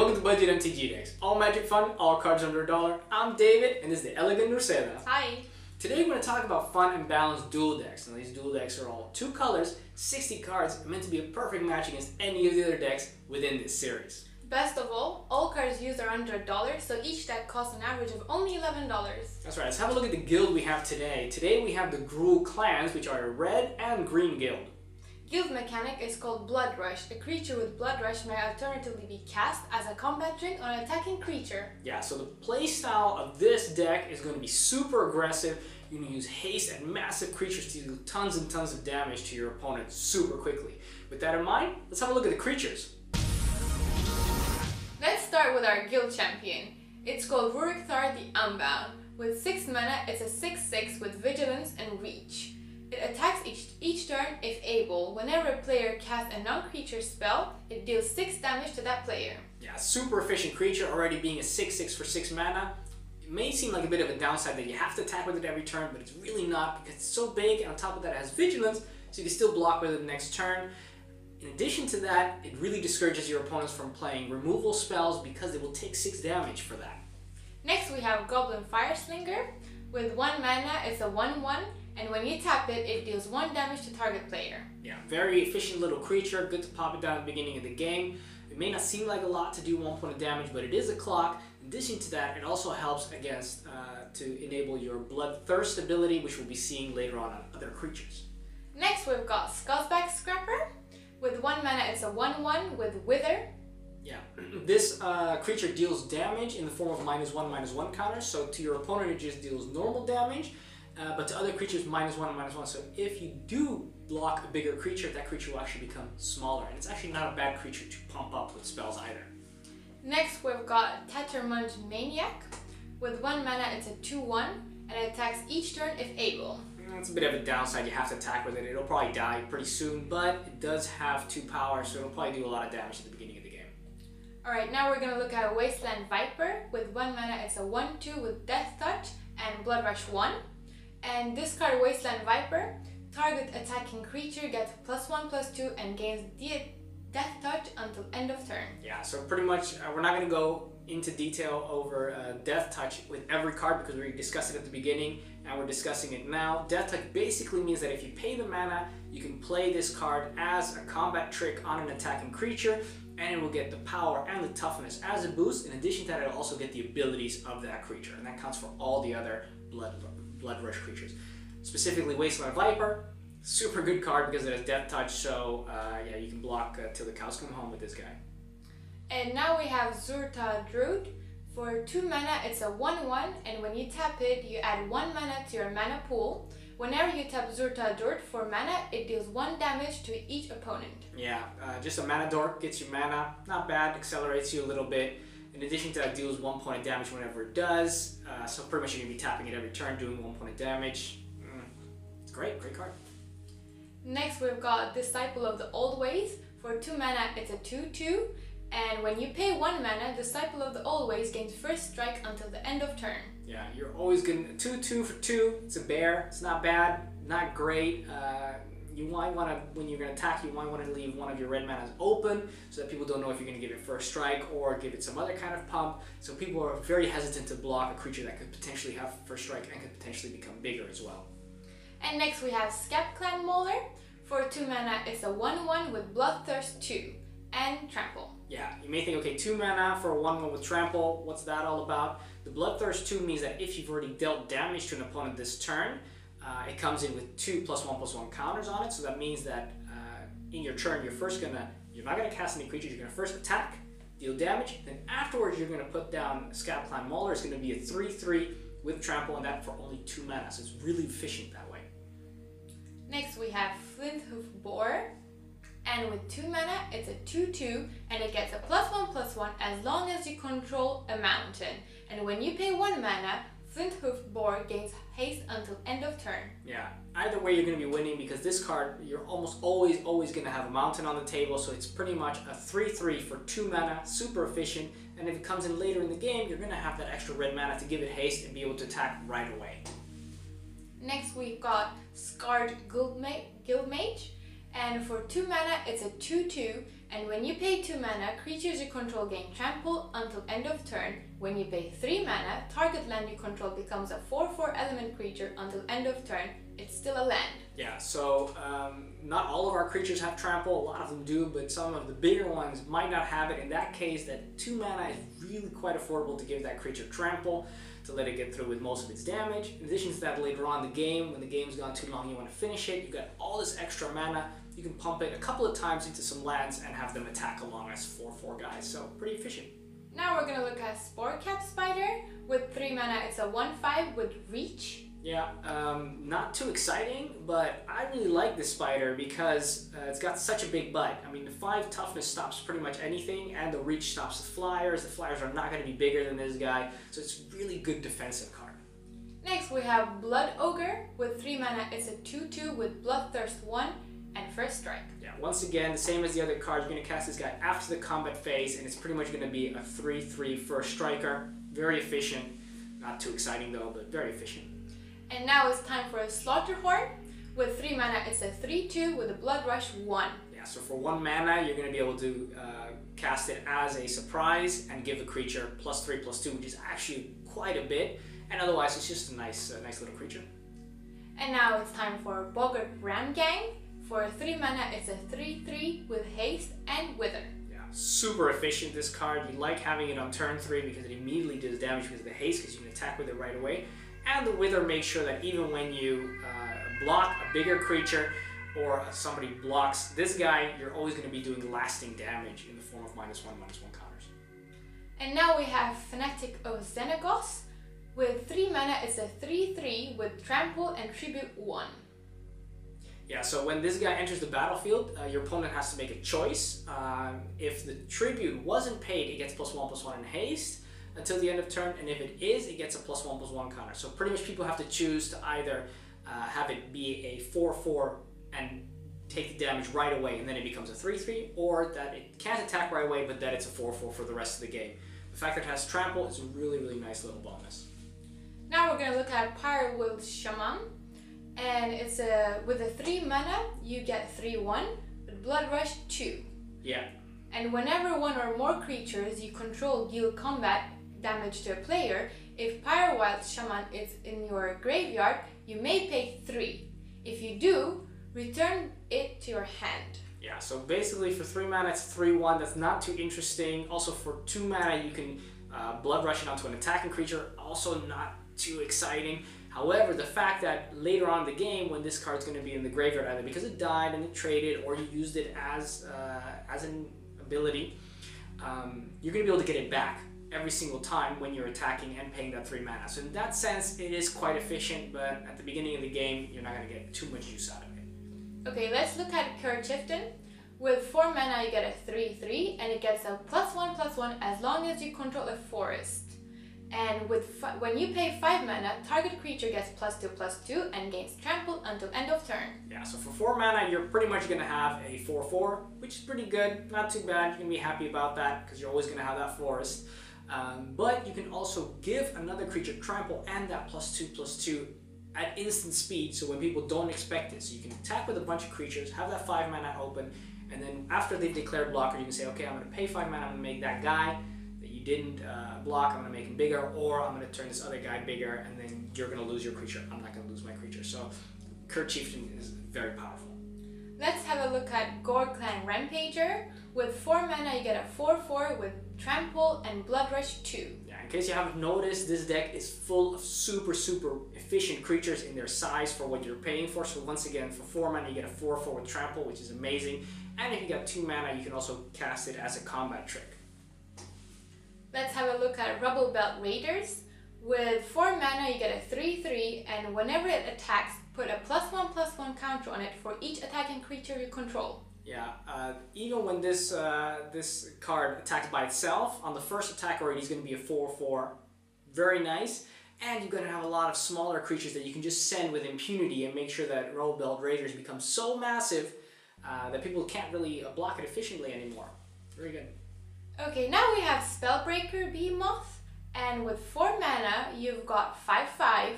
welcome to Budget MTG Decks. All magic fun, all cards under $1. I'm David, and this is the Elegant Rosetta. Hi. Today we're going to talk about fun and balanced duel decks. Now these duel decks are all 2 colors, 60 cards, meant to be a perfect match against any of the other decks within this series. Best of all cards used are under $1, so each deck costs an average of only $11. That's right, let's have a look at the guild we have today. Today we have the Gruul clans, which are a red and green guild. Guild mechanic is called Blood Rush. A creature with Blood Rush may alternatively be cast as a combat drink on an attacking creature. Yeah, so the play style of this deck is going to be super aggressive. You're going to use haste and massive creatures to do tons and tons of damage to your opponent super quickly. With that in mind, let's have a look at the creatures. Let's start with our guild champion. It's called Thar the Unbound. With 6 mana, it's a 6/6 with vigilance and reach. It attacks each turn if able. Whenever a player casts a non-creature spell, it deals 6 damage to that player. Yeah, super efficient creature, already being a 6/6 for 6 mana. It may seem like a bit of a downside that you have to attack with it every turn, but it's really not because it's so big, and on top of that it has vigilance, so you can still block with it the next turn. In addition to that, it really discourages your opponents from playing removal spells because they will take 6 damage for that. Next we have Goblin Firefinger. With 1 mana, it's a 1/1. And when you tap it, it deals 1 damage to target player. Yeah, very efficient little creature, good to pop it down at the beginning of the game. It may not seem like a lot to do 1 point of damage, but it is a clock. In addition to that, it also helps against to enable your Bloodthirst ability, which we'll be seeing later on other creatures. Next we've got Skullback Scrapper. With 1 mana, it's a 1/1 with Wither. Yeah, this creature deals damage in the form of -1/-1 counters, so to your opponent it just deals normal damage. But to other creatures, -1/-1. So if you do block a bigger creature, that creature will actually become smaller. And it's actually not a bad creature to pump up with spells either. Next, we've got Tattermunge Maniac. With 1 mana, it's a 2/1, and it attacks each turn if able. That's a bit of a downside. You have to attack with it. It'll probably die pretty soon, but it does have 2 power, so it'll probably do a lot of damage at the beginning of the game. Alright, now we're going to look at Wasteland Viper. With 1 mana, it's a 1/2 with Death Touch and Blood Rush 1. And discard Wasteland Viper. Target attacking creature gets +1/+2 and gains Death Touch until end of turn. Yeah, so pretty much we're not going to go into detail over Death Touch with every card because we discussed it at the beginning and we're discussing it now. Death Touch basically means that if you pay the mana, you can play this card as a combat trick on an attacking creature, and it will get the power and the toughness as a boost. In addition to that, it'll also get the abilities of that creature, and that counts for all the other Blood Rush creatures. Specifically Wasteland Viper, super good card because it has Death Touch, so yeah, you can block till the cows come home with this guy. And now we have Zurta Druid. For 2 mana, it's a 1/1, and when you tap it, you add 1 mana to your mana pool. Whenever you tap Zurta Druid for mana, it deals 1 damage to each opponent. Yeah, just a Matador, gets you mana, not bad, accelerates you a little bit. In addition to that, deals 1 point of damage whenever it does, so pretty much you're going to be tapping it every turn, doing 1 point of damage. It's great card. Next we've got Disciple of the Old Ways. For 2 mana, it's a 2/2, and when you pay 1 mana, Disciple of the Old Ways gains first strike until the end of turn. Yeah, you're always getting 2/2 for 2. It's a bear. It's not bad, not great. You might want to, when you're going to attack, you might want to leave one of your red manas open so that people don't know if you're going to give it first strike or give it some other kind of pump. So people are very hesitant to block a creature that could potentially have first strike and could potentially become bigger as well. And next we have Skep Clan Mauler. For 2 mana, it's a 1/1 with Bloodthirst 2 and Trample. Yeah, you may think, okay, 2 mana for a 1/1 with Trample, what's that all about? The Bloodthirst 2 means that if you've already dealt damage to an opponent this turn, it comes in with 2 +1/+1 counters on it, so that means that in your turn you're not gonna cast any creatures. You're gonna first attack, deal damage, then afterwards you're gonna put down Skep Clan Mauler. It's gonna be a 3/3 with Trample, and that for only 2 mana, so it's really efficient that way. Next we have Flinthoof Boar, and with 2 mana it's a 2/2, and it gets a +1/+1 as long as you control a mountain. And when you pay 1 mana, Flinthoof Boar gains haste until end of turn. Yeah, either way you're going to be winning because this card, you're almost always going to have a mountain on the table, so it's pretty much a 3/3 for 2 mana, super efficient, and if it comes in later in the game, you're going to have that extra red mana to give it haste and be able to attack right away. Next we've got Scarred Guildmage, and for 2 mana it's a 2/2, And when you pay 2 mana, creatures you control gain trample until end of turn. When you pay 3 mana, target land you control becomes a 4/4 element creature until end of turn. It's still a land. Yeah, so not all of our creatures have trample, a lot of them do, but some of the bigger ones might not have it. In that case, that 2 mana is really quite affordable to give that creature trample, to let it get through with most of its damage. In addition to that, later on in the game, when the game's gone too long, you want to finish it, you've got all this extra mana, you can pump it a couple of times into some lands and have them attack along as 4/4 guys, so pretty efficient. Now we're going to look at Sporecap Spider. With 3 mana, it's a 1/5 with reach. Yeah, not too exciting, but I really like this spider because it's got such a big butt. I mean, the 5 toughness stops pretty much anything, and the reach stops the flyers. The flyers are not going to be bigger than this guy, so it's a really good defensive card. Next, we have Blood Ogre. With 3 mana, it's a 2/2 with Bloodthirst 1 and First Strike. Yeah, once again, the same as the other cards, you're going to cast this guy after the combat phase, and it's pretty much going to be a 3/3 First Striker. Very efficient. Not too exciting though, but very efficient. And now it's time for a Slaughterhorn. With 3 mana, it's a 3/2 with a Blood Rush 1. Yeah, so for 1 mana, you're going to be able to cast it as a surprise and give the creature +3/+2, which is actually quite a bit. And otherwise, it's just a nice little creature. And now it's time for Boggart Ram Gang. For 3 mana, it's a 3/3 with haste and wither. Yeah, super efficient this card. You like having it on turn 3 because it immediately does damage because of the haste, because you can attack with it right away. And the wither makes sure that even when you block a bigger creature or somebody blocks this guy, you're always going to be doing lasting damage in the form of -1/-1 counters. And now we have Fanatic of Senegal. With 3 mana, it's a 3/3 with Trample and Tribute 1. Yeah, so when this guy enters the battlefield, your opponent has to make a choice. If the tribute wasn't paid, it gets +1/+1 in haste until the end of turn, and if it is, it gets a +1/+1 counter. So pretty much people have to choose to either have it be a 4/4 and take the damage right away, and then it becomes a 3/3, or that it can't attack right away, but that it's a 4/4 for the rest of the game. The fact that it has trample is a really, really nice little bonus. Now we're going to look at Pyre Shaman. And it's with a 3 mana, you get 3/1 with Blood Rush 2. Yeah. And whenever 1 or more creatures you control deal combat damage to a player, if Pyre Shaman is in your graveyard, you may pay 3. If you do, return it to your hand. Yeah, so basically for 3 mana, it's 3/1. That's not too interesting. Also for 2 mana, you can Blood Rush it onto an attacking creature. Also not too exciting. However, the fact that later on in the game, when this card's going to be in the graveyard, either because it died and it traded, or you used it as an ability, you're going to be able to get it back every single time when you're attacking and paying that 3 mana. So in that sense, it is quite efficient, but at the beginning of the game, you're not going to get too much use out of it. Okay, let's look at Chipton. With 4 mana, you get a 3/3, and it gets a +1/+1 as long as you control a forest. And when you pay 5 mana, target creature gets +2/+2 and gains trample until end of turn. Yeah, so for 4 mana, you're pretty much going to have a 4/4, which is pretty good, not too bad. You're going to be happy about that because you're always going to have that forest. But you can also give another creature trample and that +2/+2 at instant speed, so when people don't expect it. So you can attack with a bunch of creatures, have that 5 mana open, and then after they've declared blocker, you can say, okay, I'm going to pay 5 mana, I'm going to make that guy that you didn't block, I'm going to make him bigger, or I'm going to turn this other guy bigger, and then you're going to lose your creature. I'm not going to lose my creature. So Chieftain is very powerful. Let's have a look at Gore Clan Ren Feature. With 4 mana, you get a 4/4 with Trample and Blood Rush 2. Yeah, in case you haven't noticed, this deck is full of super efficient creatures in their size for what you're paying for. So once again, for 4 mana, you get a 4/4 with Trample, which is amazing. And if you got 2 mana, you can also cast it as a combat trick. Let's have a look at Rubble Belt Raiders. With 4 mana, you get a 3/3, and whenever it attacks, put a +1/+1 counter on it for each attacking creature you control. Yeah, even when this card attacks by itself, on the first attack already, he's going to be a 4/4. Very nice. And you're going to have a lot of smaller creatures that you can just send with impunity and make sure that Rubble Belt Raiders become so massive that people can't really block it efficiently anymore. Very good. Okay, now we have Spellbreaker Behemoth, and with 4 mana, you've got 5/5,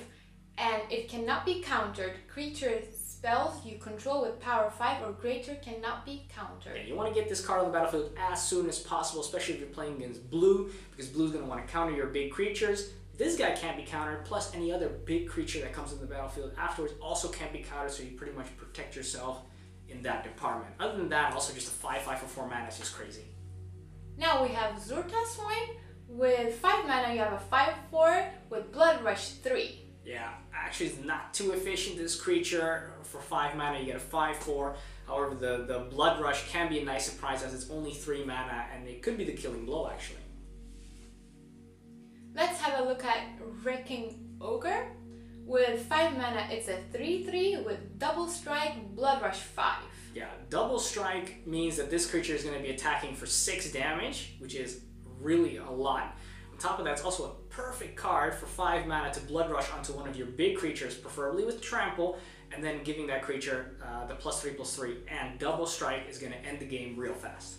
and it cannot be countered. Creatures spells you control with power 5 or greater cannot be countered. Yeah, you want to get this card on the battlefield as soon as possible, especially if you're playing against blue, because blue's going to want to counter your big creatures. This guy can't be countered, plus any other big creature that comes in the battlefield afterwards also can't be countered, so you pretty much protect yourself in that department. Other than that, also just a 5/5 for 4 mana is just crazy. Now we have Zurta Swine. With 5 mana, you have a 5/4 with Blood Rush 3. Yeah, actually it's not too efficient, this creature. For 5 mana you get a 5/4. However, the Blood Rush can be a nice surprise as it's only 3 mana and it could be the killing blow actually. Let's have a look at Wrecking Ogre. With 5 mana it's a 3/3 with Double Strike, Blood Rush 5. Yeah, Double Strike means that this creature is going to be attacking for 6 damage, which is really a lot. On top of that, it's also a perfect card for 5 mana to Blood Rush onto one of your big creatures, preferably with Trample, and then giving that creature the +3/+3, and Double Strike is going to end the game real fast.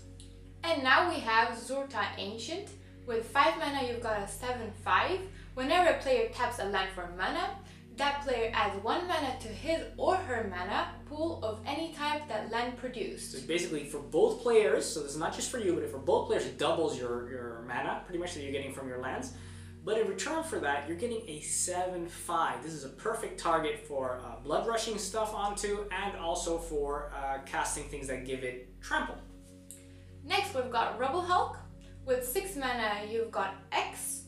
And now we have Zurta Ancient. With 5 mana you've got a 7/5. Whenever a player taps a land for mana, that player adds 1 mana to his or her mana pool of any type that land produced. So basically for both players, so this is not just for you, but for both players it doubles your mana, pretty much, that you're getting from your lands. But in return for that, you're getting a 7/5. This is a perfect target for blood rushing stuff onto, and also for casting things that give it trample. Next we've got Rubble Help. With 6 mana you've got X,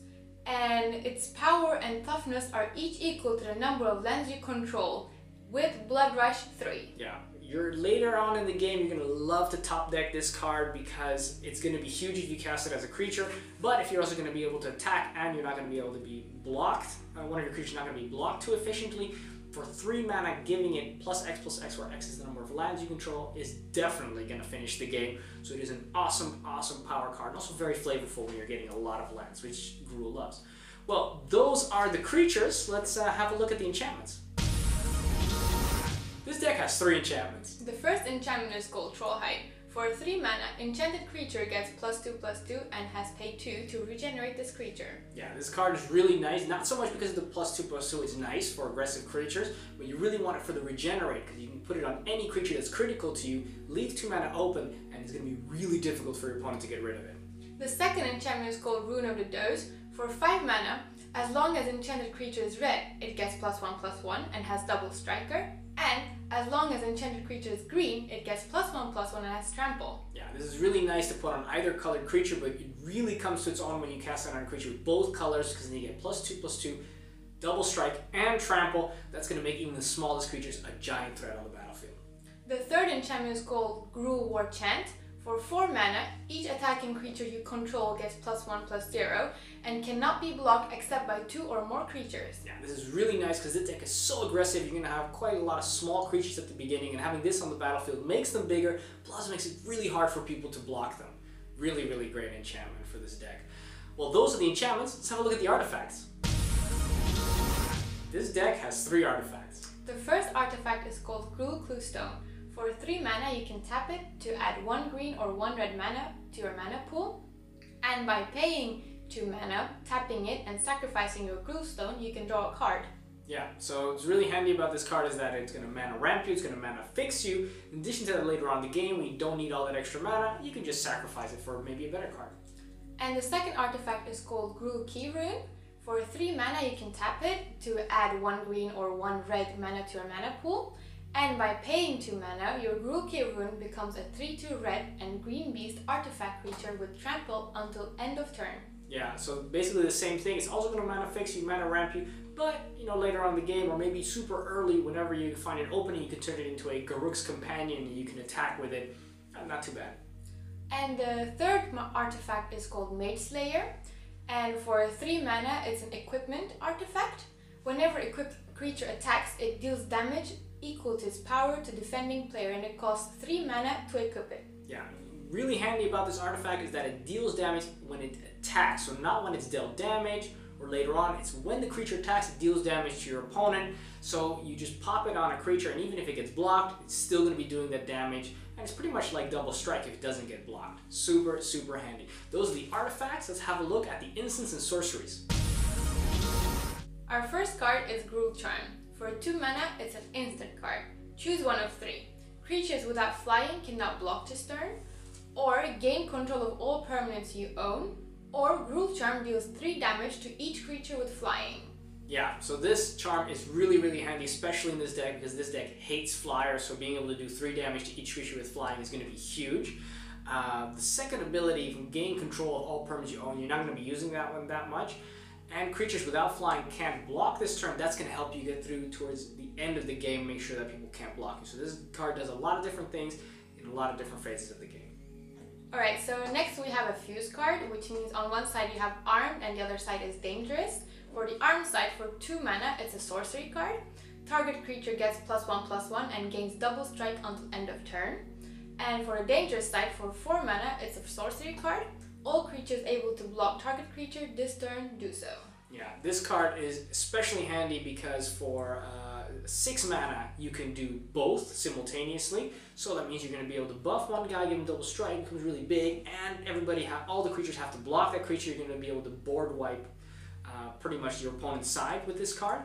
and its power and toughness are each equal to the number of lands you control, with Blood Rush 3. Yeah, you're later on in the game, you're going to love to top deck this card because it's going to be huge if you cast it as a creature, but if you're also going to be able to attack and you're not going to be able to be blocked, one of your creatures is not going to be blocked too efficiently, for 3 mana, giving it +X/+X, where X is the number of lands you control, is definitely going to finish the game. So it is an awesome, awesome power card, and also very flavorful when you're getting a lot of lands, which Gruul loves. Well, those are the creatures. Let's have a look at the enchantments. This deck has 3 enchantments. The first enchantment is called Trollhide. For 3 mana, enchanted creature gets +2/+2 and has paid 2 to regenerate this creature. Yeah, this card is really nice, not so much because of the +2/+2, it's nice for aggressive creatures, but you really want it for the regenerate, because you can put it on any creature that's critical to you, leave 2 mana open, and it's going to be really difficult for your opponent to get rid of it. The second enchantment is called Rune of the Dose. For 5 mana, as long as enchanted creature is red, it gets +1/+1 and has double striker, and as long as enchanted creature is green, it gets +1/+1 and has trample. Yeah, this is really nice to put on either colored creature, but it really comes to its own when you cast it on a creature with both colors, because then you get +2/+2, double strike, and trample. That's going to make even the smallest creatures a giant threat on the battlefield. The third enchantment is called Gruul War Chant. For 4 mana, each attacking creature you control gets +1/+0 and cannot be blocked except by 2 or more creatures. Yeah, this is really nice because this deck is so aggressive. You're going to have quite a lot of small creatures at the beginning, and having this on the battlefield makes them bigger, plus makes it really hard for people to block them. Really, really great enchantment for this deck. Well, those are the enchantments. Let's have a look at the artifacts. This deck has 3 artifacts. The first artifact is called Cuckoo Stone. For 3 mana, you can tap it to add 1 green or 1 red mana to your mana pool. And by paying 2 mana, tapping it and sacrificing your Cuckoo Stone, you can draw a card. Yeah, so what's really handy about this card is that it's going to mana ramp you, it's going to mana fix you. In addition to that, later on in the game, when you don't need all that extra mana, you can just sacrifice it for maybe a better card. And the second artifact is called Khru Kirin. For 3 mana, you can tap it to add 1 green or 1 red mana to your mana pool. And by paying 2 mana, your Khru Kirin becomes a 3/2 red and green beast artifact creature with trample until end of turn. Yeah, so basically the same thing. It's also going to mana fix you, mana ramp you, but later on in the game, or maybe super early, whenever you find an opening, you can turn it into a Garruk's Companion and you can attack with it. Not too bad. And the third artifact is called Mage Slayer. And for 3 mana, it's an equipment artifact. Whenever equipped creature attacks, it deals damage equal to its power to defending player, and it costs 3 mana to equip it. Yeah, really handy about this artifact is that it deals damage when it attacks, so not when it's dealt damage or later on. It's when the creature attacks, it deals damage to your opponent. So you just pop it on a creature, and even if it gets blocked, it's still going to be doing that damage. And it's pretty much like double strike if it doesn't get blocked. Super, super handy. Those are the artifacts. Let's have a look at the instants and sorceries. Our first card is Gruul Charm. For 2 mana, it's an instant card. Choose one of three. Creatures without flying cannot block this turn, or gain control of all permanents you own, or Gruul charm deals 3 damage to each creature with flying. Yeah, so this charm is really handy, especially in this deck, because this deck hates flyers, so being able to do 3 damage to each creature with flying is going to be huge. The second ability, you can gain control of all permanents you own. You're not going to be using that one that much. And creatures without flying can't block this turn. That's going to help you get through towards the end of the game, make sure that people can't block you. So this card does a lot of different things in a lot of different phases of the game. Alright, so next we have a fuse card, which means on one side you have armed and the other side is dangerous. For the armed side, for 2 mana, it's a sorcery card. Target creature gets +1/+1 and gains double strike until end of turn. And for the dangerous side, for 4 mana, it's a sorcery card. All creatures able to block target creature this turn do so. Yeah, this card is especially handy because for 6 mana you can do both simultaneously. So that means you're going to be able to buff one guy, give him double strike, becomes really big, and all the creatures have to block that creature. You're going to be able to board wipe pretty much your opponent's side with this card.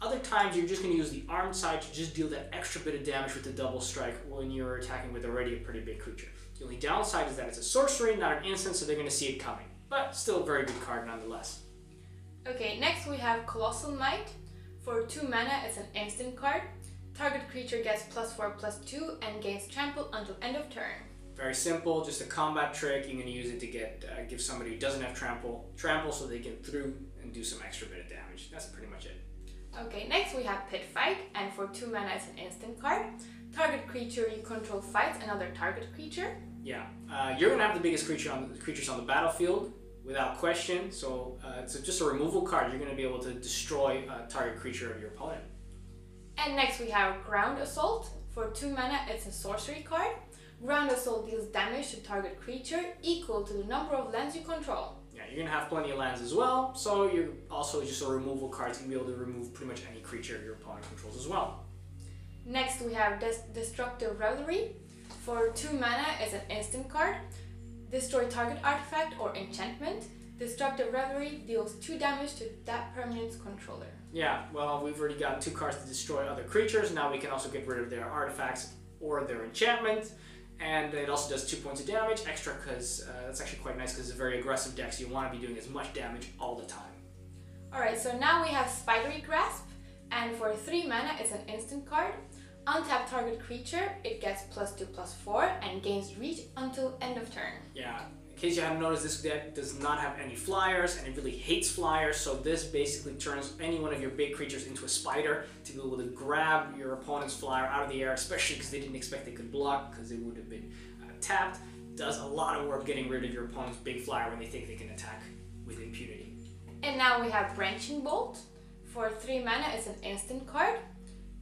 Other times you're just going to use the armed side to just deal that extra bit of damage with the double strike when you're attacking with already a pretty big creature. The only downside is that it's a sorcery, not an instant, so they're going to see it coming. But still a very good card nonetheless. Okay, next we have Colossal Might. For 2 mana, it's an instant card. Target creature gets +4/+2 and gains trample until end of turn. Very simple, just a combat trick. You're going to use it to give somebody who doesn't have trample so they get through and do some extra bit of damage. That's pretty much it. Okay, next we have Pit Fight, and for 2 mana it's an instant card. Target creature you control fights another target creature. Yeah, you're going to have the biggest creatures on the battlefield, without question. So it's just a removal card. You're going to be able to destroy a target creature of your opponent. And next we have Ground Assault. For 2 mana it's a sorcery card. Ground Assault deals damage to target creature equal to the number of lands you control. Yeah, you're going to have plenty of lands as well, so you're also just a removal card. You're going to be able to remove pretty much any creature your opponent controls as well. Next we have Destructive Revelry. For 2 mana it's an instant card. Destroy target artifact or enchantment. Destructive Revelry deals 2 damage to that permanent's controller. Yeah, well, we've already gotten 2 cards to destroy other creatures. Now we can also get rid of their artifacts or their enchantment. And it also does 2 points of damage extra, because that's actually quite nice because it's a very aggressive deck, so you want to be doing as much damage all the time. Alright, so now we have Spidery Grasp, and for 3 mana it's an instant card. Untap target creature, it gets +2/+4 and gains reach until end of turn. Yeah, in case you haven't noticed, this deck does not have any flyers, and it really hates flyers, so this basically turns any one of your big creatures into a spider to be able to grab your opponent's flyer out of the air, especially because they didn't expect they could block, because they would have been tapped. Does a lot of work getting rid of your opponent's big flyer when they think they can attack with impunity. And now we have Branching Bolt. For 3 mana it's an instant card,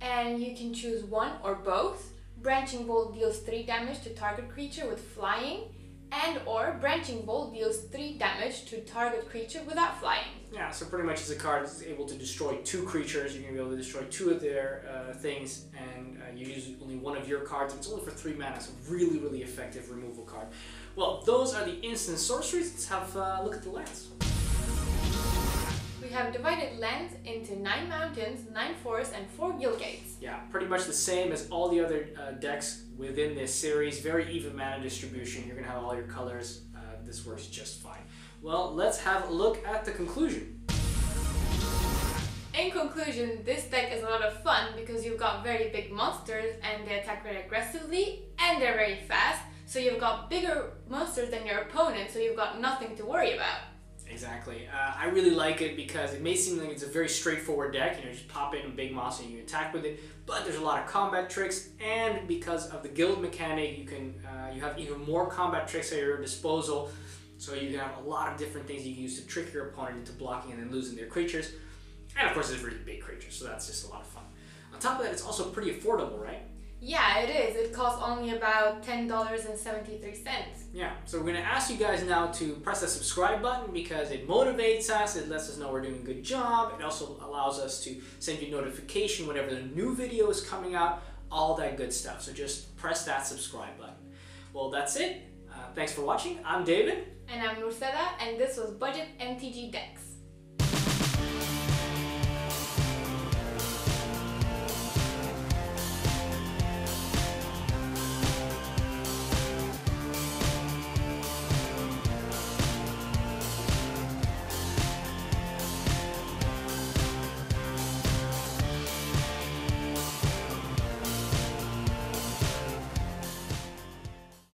and you can choose one or both. Branching Bolt deals 3 damage to target creature with flying, and or Branching Bolt deals 3 damage to target creature without flying. Yeah, so pretty much it's a card that's able to destroy 2 creatures. You're going to be able to destroy 2 of their things, and you use only one of your cards. It's only for 3 mana, so really effective removal card. Well, those are the instant sorceries. Let's have a look at the lands. We have divided lands into 9 mountains, 9 forests, and 4 guild gates. Yeah, pretty much the same as all the other decks within this series. Very even mana distribution. You're going to have all your colors. This works just fine. Well, let's have a look at the conclusion. In conclusion, this deck is a lot of fun because you've got very big monsters and they attack very aggressively and they're very fast. So you've got bigger monsters than your opponent, so you've got nothing to worry about. Exactly. I really like it because it may seem like it's a very straightforward deck. You know, just pop in a big monster and you attack with it. But there's a lot of combat tricks, and because of the guild mechanic, you have even more combat tricks at your disposal. So you have a lot of different things you can use to trick your opponent into blocking and then losing their creatures. And of course, it's really big creatures, so that's just a lot of fun. On top of that, it's also pretty affordable, right? Yeah, it is. It costs only about $10.73. Yeah, so we're going to ask you guys now to press that subscribe button because it motivates us, it lets us know we're doing a good job, it also allows us to send you notification whenever the new video is coming out, all that good stuff. So just press that subscribe button. Well, that's it. Thanks for watching. I'm David. And I'm Nurseda, and this was Budget MTG Decks.